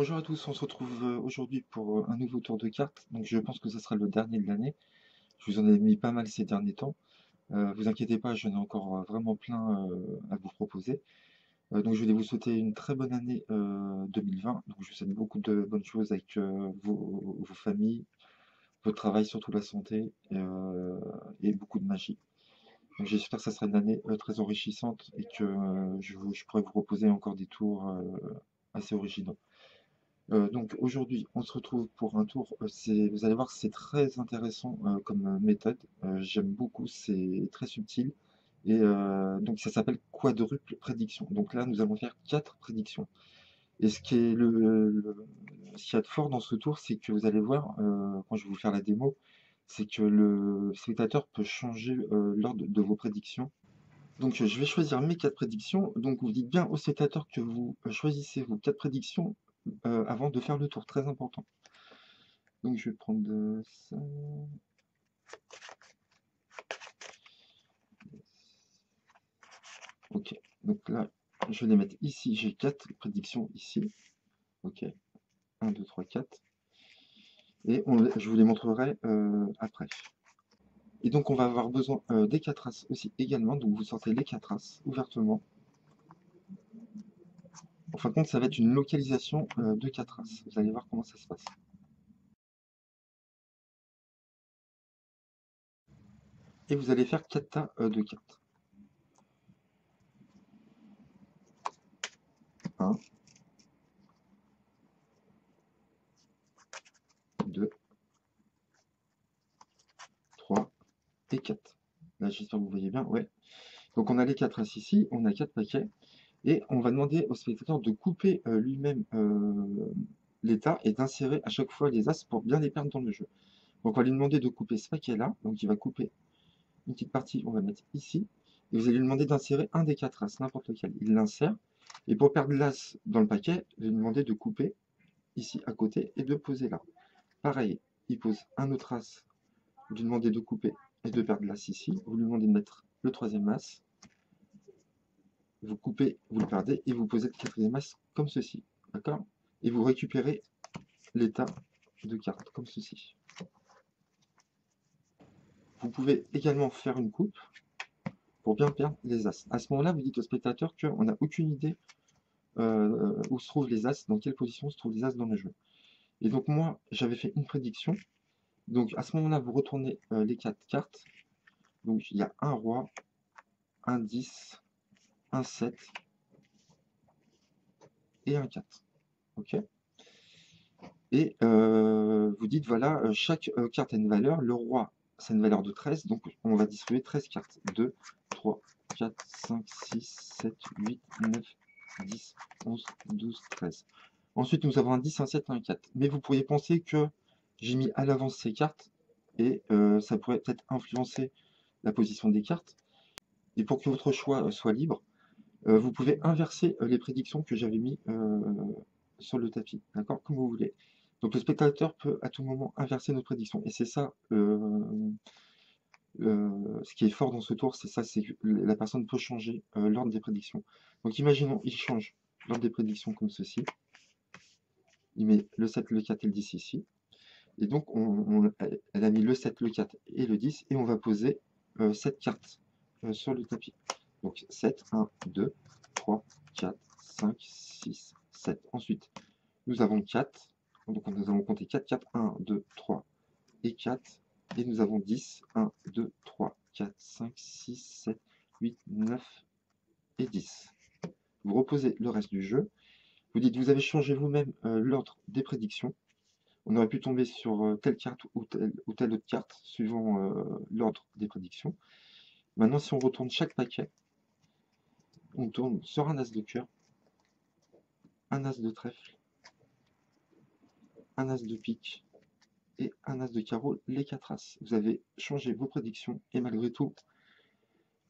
Bonjour à tous, on se retrouve aujourd'hui pour un nouveau tour de cartes. Donc je pense que ce sera le dernier de l'année. Je vous en ai mis pas mal ces derniers temps. Vous inquiétez pas, j'en ai encore vraiment plein à vous proposer. Donc je voulais vous souhaiter une très bonne année 2020. Donc je vous souhaite beaucoup de bonnes choses avec vos familles, votre travail, surtout la santé et beaucoup de magie. Donc j'espère que ça sera une année très enrichissante et que je pourrai vous proposer encore des tours assez originaux. Donc aujourd'hui, on se retrouve pour un tour. Vous allez voir, c'est très intéressant comme méthode. J'aime beaucoup, c'est très subtil. Et donc ça s'appelle quadruple prédiction. Donc là, nous allons faire 4 prédictions. Et ce qu'il y a de fort dans ce tour, c'est que vous allez voir, quand je vais vous faire la démo, c'est que le spectateur peut changer l'ordre de vos prédictions. Donc je vais choisir mes 4 prédictions. Donc vous dites bien au spectateur que vous choisissez vos 4 prédictions avant de faire le tour, très important. Donc je vais prendre ça. Ok, donc là, je vais les mettre ici. J'ai 4 prédictions ici. Ok, 1, 2, 3, 4. Et je vous les montrerai après. Et donc on va avoir besoin des 4 as aussi également. Donc vous sortez les 4 as ouvertement. En fin de compte, ça va être une localisation de 4 as. Vous allez voir comment ça se passe. Et vous allez faire 4 tas de cartes. 1, 2, 3 et 4. Là, j'espère que vous voyez bien. Ouais. Donc on a les 4 as ici, on a 4 paquets. Et on va demander au spectateur de couper lui-même les tas et d'insérer à chaque fois les as pour bien les perdre dans le jeu. Donc on va lui demander de couper ce paquet-là. Donc il va couper une petite partie, on va mettre ici. Et vous allez lui demander d'insérer un des 4 as, n'importe lequel. Il l'insère. Et pour perdre l'as dans le paquet, je vais lui demander de couper ici à côté et de poser là. Pareil, il pose un autre as. Vous lui demandez de couper et de perdre l'as ici. Vous lui demandez de mettre le troisième as. Vous coupez, vous le perdez et vous posez le quatrième as comme ceci. D'accord? Et vous récupérez l'état de cartes comme ceci. Vous pouvez également faire une coupe pour bien perdre les as. À ce moment-là, vous dites au spectateur qu'on n'a aucune idée où se trouvent les as, dans quelle position se trouvent les as dans le jeu. Et donc moi, j'avais fait une prédiction. Donc à ce moment-là, vous retournez les 4 cartes. Donc il y a un roi, un 10, un 7 et un 4. Ok? Et vous dites, voilà, chaque carte a une valeur. Le roi, c'est une valeur de 13, donc on va distribuer 13 cartes. 2, 3, 4, 5, 6, 7, 8, 9, 10, 11, 12, 13. Ensuite, nous avons un 10, un 7 et un 4. Mais vous pourriez penser que j'ai mis à l'avance ces cartes, et ça pourrait peut-être influencer la position des cartes. Et pour que votre choix soit libre, vous pouvez inverser les prédictions que j'avais mis sur le tapis, d'accord, comme vous voulez. Donc le spectateur peut à tout moment inverser nos prédictions. Et c'est ça, ce qui est fort dans ce tour, c'est ça, c'est que la personne peut changer l'ordre des prédictions. Donc imaginons, il change l'ordre des prédictions comme ceci. Il met le 7, le 4 et le 10 ici. Et donc elle a mis le 7, le 4 et le 10. Et on va poser 7 cartes sur le tapis. Donc 7, 1, 2, 3, 4, 5, 6, 7. Ensuite, nous avons 4. Donc nous allons compter 4 cartes. 1, 2, 3 et 4. Et nous avons 10. 1, 2, 3, 4, 5, 6, 7, 8, 9 et 10. Vous reposez le reste du jeu. Vous dites, vous avez changé vous-même l'ordre des prédictions. On aurait pu tomber sur telle carte ou telle autre carte, suivant l'ordre des prédictions. Maintenant, si on retourne chaque paquet, on tourne sur un as de cœur, un as de trèfle, un as de pique et un as de carreau, les 4 as. Vous avez changé vos prédictions et malgré tout,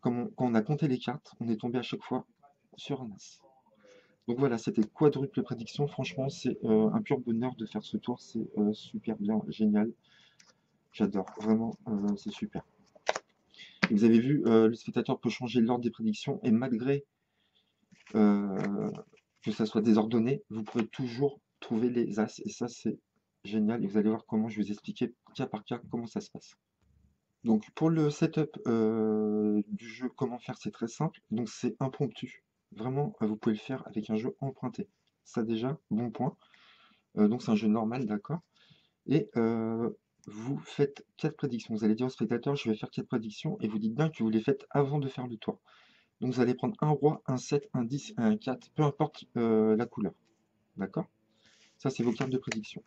quand on a compté les cartes, on est tombé à chaque fois sur un as. Donc voilà, c'était quadruple prédiction. Franchement, c'est un pur bonheur de faire ce tour. C'est super bien, génial. J'adore, vraiment, c'est super. Et vous avez vu, le spectateur peut changer l'ordre des prédictions et malgré que ça soit désordonné, vous pourrez toujours trouver les as. Et ça, c'est génial. Et vous allez voir comment je vais vous expliquer cas par cas comment ça se passe. Donc pour le setup du jeu, comment faire, c'est très simple. Donc c'est impromptu. Vraiment, vous pouvez le faire avec un jeu emprunté. Ça déjà, bon point. Donc c'est un jeu normal, d'accord. Et vous faites 4 prédictions. Vous allez dire au spectateur, je vais faire 4 prédictions, et vous dites bien que vous les faites avant de faire le tour. Donc vous allez prendre un roi, un 7, un 10 et un 4, peu importe la couleur. D'accord? Ça, c'est vos cartes de prédiction.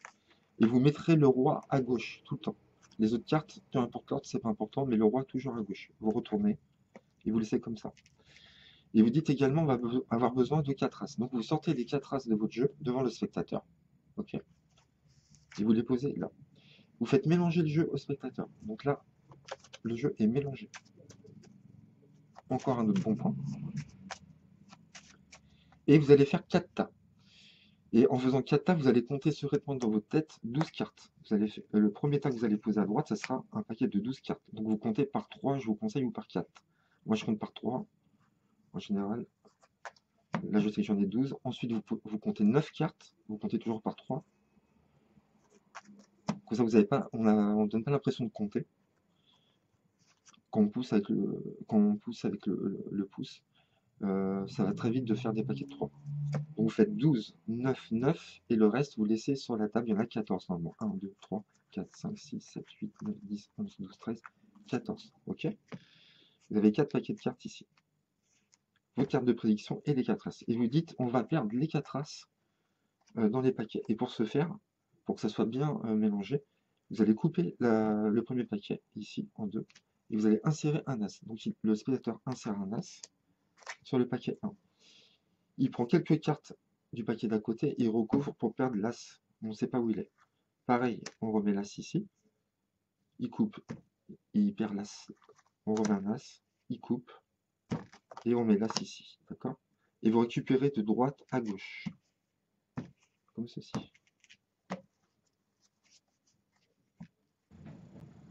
Et vous mettrez le roi à gauche tout le temps. Les autres cartes, peu importe l'ordre, c'est pas important, mais le roi toujours à gauche. Vous retournez et vous laissez comme ça. Et vous dites également, on va avoir besoin de 4 as. Donc vous sortez les 4 as de votre jeu devant le spectateur. Ok? Et vous les posez là. Vous faites mélanger le jeu au spectateur. Donc là, le jeu est mélangé. Encore un autre bon point. Et vous allez faire 4 tas. Et en faisant 4 tas, vous allez compter secrètement dans votre tête 12 cartes. Vous allez faire, le premier tas que vous allez poser à droite, ça sera un paquet de 12 cartes. Donc vous comptez par 3, je vous conseille, ou par 4. Moi, je compte par 3, en général. Là, je sais que j'en ai 12. Ensuite, vous comptez 9 cartes. Vous comptez toujours par 3. Comme ça, vous avez pas, on ne donne pas l'impression de compter. Quand on pousse avec le pouce, ça va très vite de faire des paquets de 3. Donc vous faites 12, 9, 9, et le reste, vous laissez sur la table. Il y en a 14 normalement. 1, 2, 3, 4, 5, 6, 7, 8, 9, 10, 11, 12, 13, 14. Ok? Vous avez 4 paquets de cartes ici. Vos cartes de prédiction et les 4 as. Et vous dites, on va perdre les 4 as dans les paquets. Et pour ce faire, pour que ça soit bien mélangé, vous allez couper le premier paquet ici en deux. Et vous allez insérer un as. Donc le spectateur insère un as sur le paquet 1. Il prend quelques cartes du paquet d'à côté et il recouvre pour perdre l'as. On ne sait pas où il est. Pareil, on remet l'as ici. Il coupe, il perd l'as. On remet un as, il coupe et on met l'as ici. D'accord? Et vous récupérez de droite à gauche. Comme ceci.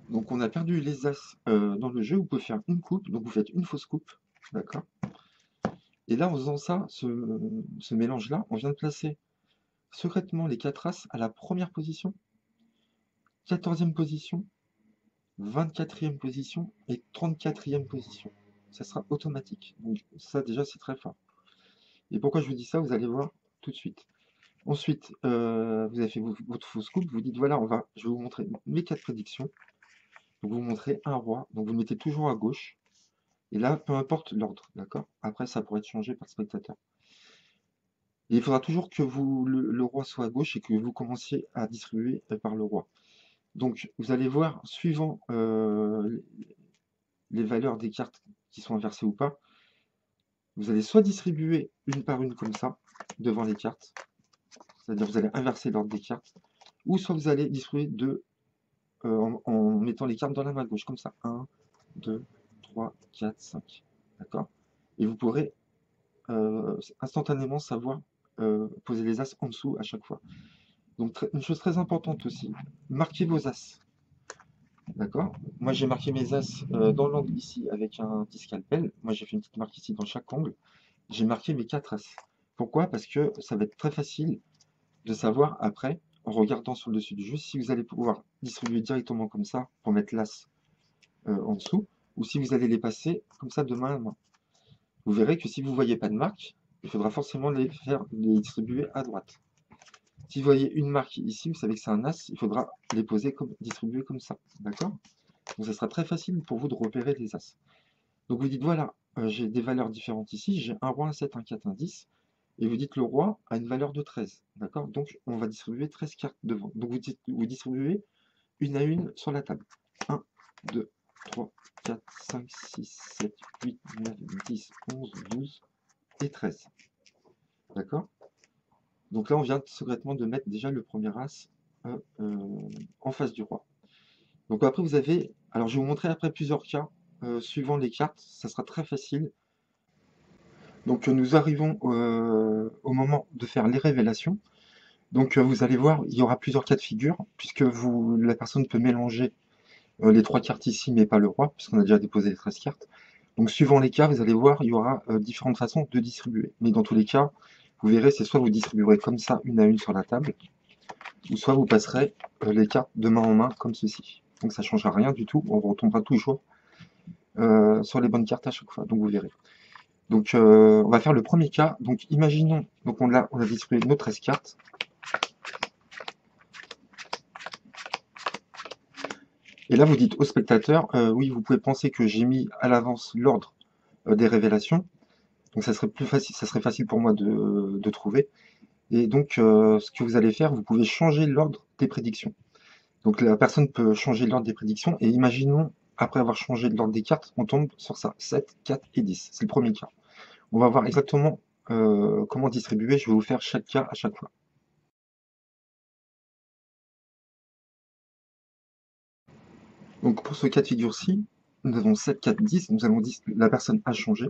Donc on a perdu les as dans le jeu. Vous pouvez faire une coupe. Donc vous faites une fausse coupe. D'accord? Et là, en faisant ça, ce mélange-là, on vient de placer secrètement les 4 as à la première position, 14e position, 24e position et 34e position. Ça sera automatique. Donc ça déjà c'est très fort. Et pourquoi je vous dis ça, vous allez voir tout de suite. Ensuite, vous avez fait votre fausse coupe, vous dites voilà, je vais vous montrer mes 4 prédictions. Donc vous montrez un roi, donc vous le mettez toujours à gauche. Et là, peu importe l'ordre, d'accord? Après, ça pourrait être changé par spectateur. Et il faudra toujours que le roi soit à gauche et que vous commenciez à distribuer par le roi. Donc, vous allez voir, suivant les valeurs des cartes qui sont inversées ou pas, vous allez soit distribuer une par une comme ça, devant les cartes, c'est-à-dire vous allez inverser l'ordre des cartes, ou soit vous allez distribuer en mettant les cartes dans la main gauche, comme ça. 1, 2, 3, 4, 5. D'accord? Et vous pourrez instantanément savoir poser les as en dessous à chaque fois. Donc une chose très importante aussi, marquez vos as. D'accord? Moi j'ai marqué mes as dans l'angle ici avec un petit scalpel. Moi j'ai fait une petite marque ici dans chaque angle. J'ai marqué mes 4 as. Pourquoi? Parce que ça va être très facile de savoir après, en regardant sur le dessus du jeu, si vous allez pouvoir distribuer directement comme ça pour mettre l'as en dessous, ou si vous allez les passer comme ça de main à main. Vous verrez que si vous ne voyez pas de marque, il faudra forcément les distribuer à droite. Si vous voyez une marque ici, vous savez que c'est un as, il faudra les poser distribuer comme ça. D'accord? Donc ça sera très facile pour vous de repérer les as. Donc vous dites voilà, j'ai des valeurs différentes ici, j'ai un roi, un 7, un 4, un 10, et vous dites le roi a une valeur de 13. D'accord? Donc on va distribuer 13 cartes devant. Donc vous distribuez une à une sur la table. 1, 2, 3, 4, 5, 6, 7, 8, 9, 10, 11, 12 et 13. D'accord? Donc là, on vient secrètement de mettre déjà le premier as en face du roi. Donc après, vous avez... Alors, je vais vous montrer après plusieurs cas, suivant les cartes. Ça sera très facile. Donc, nous arrivons au moment de faire les révélations. Donc, vous allez voir, il y aura plusieurs cas de figure, puisque la personne peut mélanger les 3 cartes ici, mais pas le roi, puisqu'on a déjà déposé les 13 cartes. Donc, suivant les cas, vous allez voir, il y aura différentes façons de distribuer. Mais dans tous les cas, vous verrez, c'est soit vous distribuerez comme ça, une à une sur la table, ou soit vous passerez les cartes de main en main, comme ceci. Donc ça ne changera rien du tout, on retombera toujours sur les bonnes cartes à chaque fois, donc vous verrez. Donc on va faire le premier cas, donc imaginons, donc on a distribué nos 13 cartes. Et là vous dites au spectateur, oui vous pouvez penser que j'ai mis à l'avance l'ordre des révélations, donc ça serait plus facile, ça serait facile pour moi de trouver. Et donc ce que vous allez faire, vous pouvez changer l'ordre des prédictions. Donc la personne peut changer l'ordre des prédictions, et imaginons, après avoir changé l'ordre des cartes, on tombe sur ça, 7, 4 et 10. C'est le premier cas. On va voir exactement comment distribuer, je vais vous faire chaque cas à chaque fois. Donc pour ce cas de figure-ci, nous avons 7, 4, 10, nous allons la personne a changé,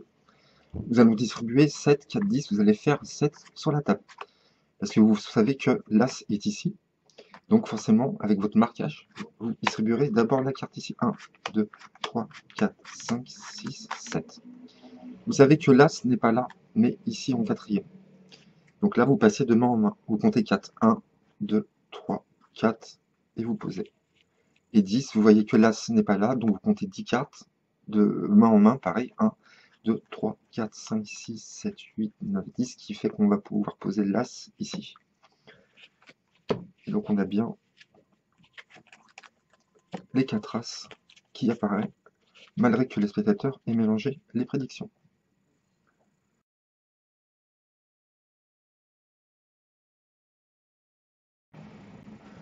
nous allons distribuer 7, 4, 10, vous allez faire 7 sur la table. Parce que vous savez que l'As est ici, donc forcément, avec votre marquage, vous distribuerez d'abord la carte ici. 1, 2, 3, 4, 5, 6, 7. Vous savez que l'As n'est pas là, mais ici en quatrième. Donc là, vous passez de main en main. Vous comptez 4. 1, 2, 3, 4, et vous posez. Et 10, vous voyez que l'As n'est pas là, donc vous comptez 10 cartes de main en main, pareil. 1, 2, 3, 4, 5, 6, 7, 8, 9, 10, qui fait qu'on va pouvoir poser l'As ici. Et donc on a bien les 4 As qui apparaissent, malgré que le spectateur ait mélangé les prédictions.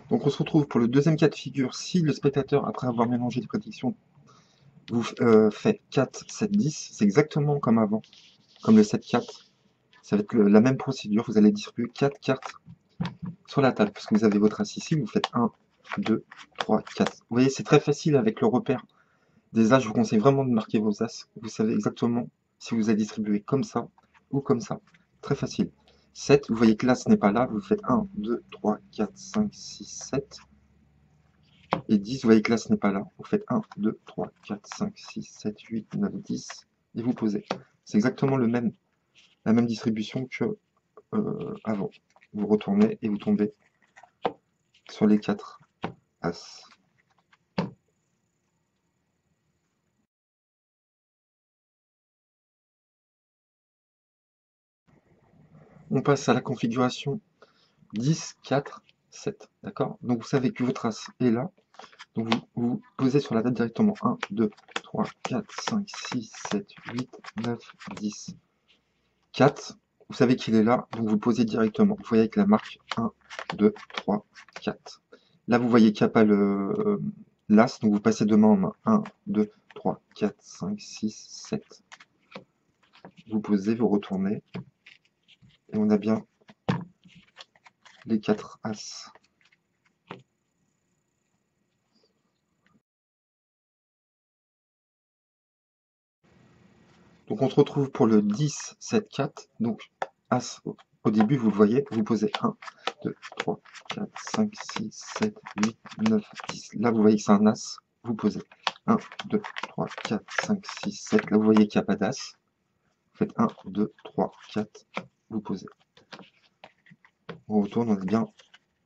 Donc on se retrouve pour le deuxième cas de figure. Si le spectateur, après avoir mélangé les prédictions, vous fait 4, 7, 10, c'est exactement comme avant, comme le 7, 4. Ça va être la même procédure, vous allez distribuer 4 cartes sur la table, parce que vous avez votre as ici, vous faites 1, 2, 3, 4. Vous voyez, c'est très facile avec le repère des as, je vous conseille vraiment de marquer vos as. Vous savez exactement si vous allez distribuer comme ça ou comme ça. Très facile. 7, vous voyez que l'as n'est pas là, vous faites 1, 2, 3, 4, 5, 6, 7. Et 10, vous voyez que l'as n'est pas là, vous faites 1, 2, 3, 4, 5, 6, 7, 8, 9, 10, et vous posez. C'est exactement la même distribution que avant. Vous retournez et vous tombez sur les 4 As. On passe à la configuration 10, 4, 7. D'accord? Donc vous savez que votre As est là. Donc vous posez sur la table directement 1, 2, 3, 4, 5, 6, 7, 8, 9, 10, 4. Vous savez qu'il est là, donc vous posez directement. Vous voyez avec la marque 1, 2, 3, 4. Là, vous voyez qu'il n'y a pas l'As, donc vous passez de main en main. 1, 2, 3, 4, 5, 6, 7. Vous posez, vous retournez, et on a bien les 4 As. Donc on se retrouve pour le 10, 7, 4. Donc As, au début, vous le voyez, vous posez 1, 2, 3, 4, 5, 6, 7, 8, 9, 10. Là, vous voyez que c'est un As, vous posez 1, 2, 3, 4, 5, 6, 7. Là, vous voyez qu'il n'y a pas d'As. Vous faites 1, 2, 3, 4, vous posez. On retourne, on a bien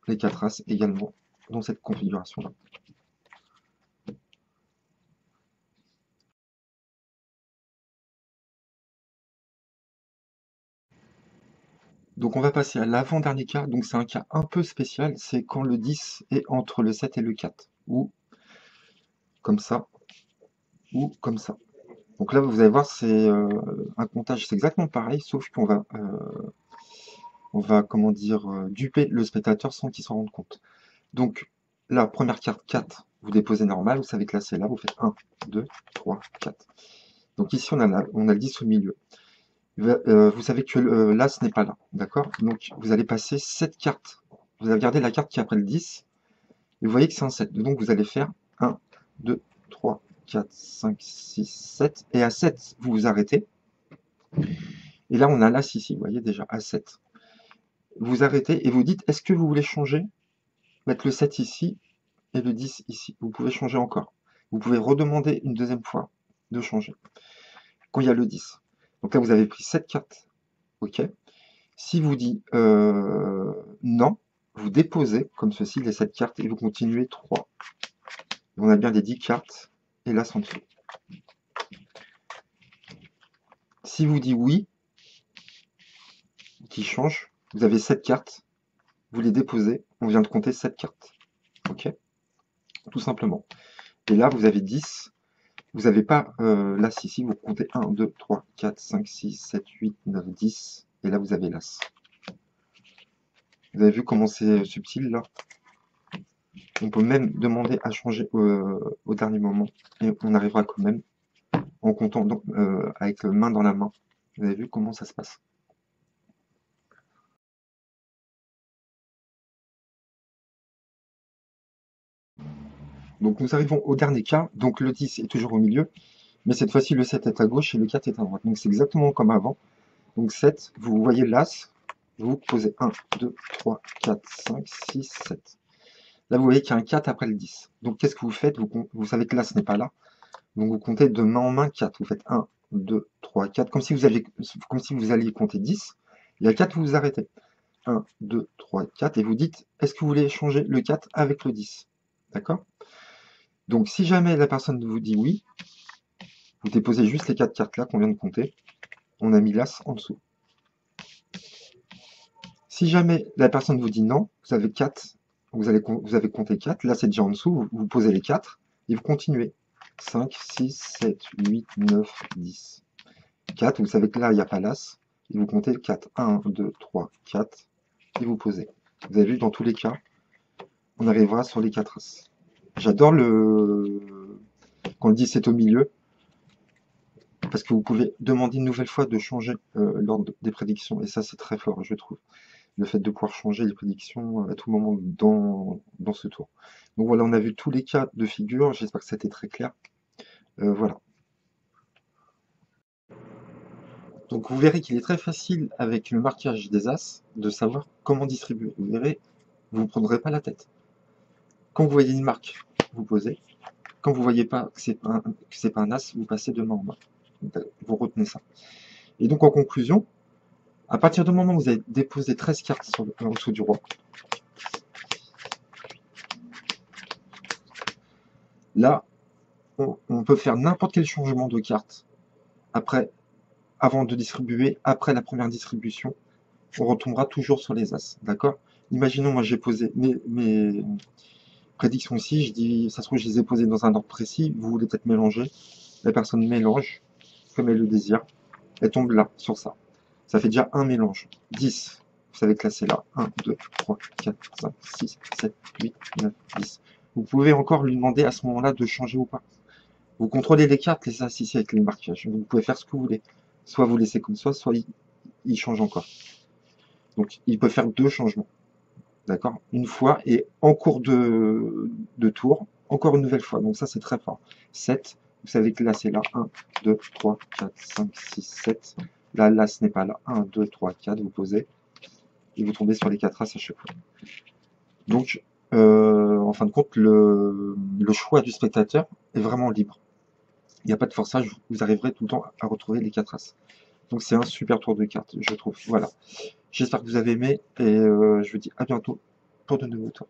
les 4 As également dans cette configuration-là. Donc on va passer à l'avant-dernier cas, donc c'est un cas un peu spécial, c'est quand le 10 est entre le 7 et le 4, ou comme ça, ou comme ça. Donc là, vous allez voir, c'est un comptage, c'est exactement pareil, sauf qu'on va comment dire, duper le spectateur sans qu'il s'en rende compte. Donc, la première carte 4, vous déposez normal, vous savez que là c'est là, vous faites 1, 2, 3, 4. Donc ici, on a le 10 au milieu. Vous savez que l'As n'est pas là, d'accord? Donc, vous allez passer 7 cartes. Vous allez regarder la carte qui est après le 10, et vous voyez que c'est un 7. Donc, vous allez faire 1, 2, 3, 4, 5, 6, 7. Et à 7, vous vous arrêtez. Et là, on a l'As ici, vous voyez déjà, à 7. Vous arrêtez et vous dites, est-ce que vous voulez changer? Mettre le 7 ici et le 10 ici. Vous pouvez changer encore. Vous pouvez redemander une deuxième fois de changer. Quand il y a le 10. Donc là, vous avez pris 7 cartes. OK. Si vous dit non, vous déposez comme ceci les 7 cartes et vous continuez 3. On a bien les 10 cartes et l'as en dessous. Si vous dit oui, qui change, vous avez 7 cartes, vous les déposez, on vient de compter 7 cartes. Ok? Tout simplement. Et là, vous avez 10. Vous n'avez pas l'as ici, vous comptez 1, 2, 3, 4, 5, 6, 7, 8, 9, 10. Et là, vous avez l'as. Vous avez vu comment c'est subtil là? On peut même demander à changer au dernier moment. Et on arrivera quand même en comptant avec main dans la main. Vous avez vu comment ça se passe? Donc nous arrivons au dernier cas. Donc le 10 est toujours au milieu. Mais cette fois-ci, le 7 est à gauche et le 4 est à droite. Donc c'est exactement comme avant. Donc 7, vous voyez l'as. Vous posez 1, 2, 3, 4, 5, 6, 7. Là, vous voyez qu'il y a un 4 après le 10. Donc qu'est-ce que vous faites? Vous savez que l'as n'est pas là. Donc vous comptez de main en main 4. Vous faites 1, 2, 3, 4. Comme si vous alliez compter 10. Il y a 4, vous vous arrêtez. 1, 2, 3, 4. Et vous dites, est-ce que vous voulez changer le 4 avec le 10? D'accord? Donc si jamais la personne vous dit oui, vous déposez juste les 4 cartes là qu'on vient de compter. On a mis l'as en dessous. Si jamais la personne vous dit non, vous avez 4, vous avez compté 4, là c'est déjà en dessous, vous posez les 4 et vous continuez. 5, 6, 7, 8, 9, 10. 4, vous savez que là il n'y a pas l'as, et vous comptez 4. 1, 2, 3, 4, et vous posez. Vous avez vu, dans tous les cas, on arrivera sur les 4 as. J'adore quand le 10 est au milieu, parce que vous pouvez demander une nouvelle fois de changer l'ordre des prédictions, et ça c'est très fort, je trouve. Le fait de pouvoir changer les prédictions à tout moment dans ce tour. Donc voilà, on a vu tous les cas de figure, j'espère que ça a été très clair. Voilà. Donc vous verrez qu'il est très facile avec le marquage des as de savoir comment distribuer. Vous verrez, vous ne prendrez pas la tête. Quand vous voyez une marque, vous posez. Quand vous ne voyez pas que c'est pas un as, vous passez de main en main. Vous retenez ça. Et donc en conclusion, à partir du moment où vous avez déposé 13 cartes en dessous du roi, là, on peut faire n'importe quel changement de carte avant de distribuer, après la première distribution, on retombera toujours sur les as, d'accord? Imaginons, moi j'ai posé mes prédictions ici, je dis, ça se trouve je les ai posées dans un ordre précis, vous voulez peut-être mélanger, la personne mélange, comme elle le désire, elle tombe là, sur ça. Ça fait déjà un mélange. 10, vous savez que là c'est là, 1, 2, 3, 4, 5, 6, 7, 8, 9, 10. Vous pouvez encore lui demander à ce moment-là de changer ou pas. Vous contrôlez les cartes, les as ici avec les marquages. Vous pouvez faire ce que vous voulez. Soit vous laissez comme ça, soit il change encore. Donc il peut faire 2 changements. D'accord? Une fois et en cours de tour, encore une nouvelle fois. Donc ça c'est très fort. 7, vous savez que là c'est là. 1, 2, 3, 4, 5, 6, 7. Là ce n'est pas là. 1, 2, 3, 4, vous posez. Et vous tombez sur les 4 as à chaque fois. Donc en fin de compte, le choix du spectateur est vraiment libre. Il n'y a pas de forçage, vous arriverez tout le temps à retrouver les 4 as. Donc c'est un super tour de cartes, je trouve. Voilà. J'espère que vous avez aimé et je vous dis à bientôt pour de nouveaux tours.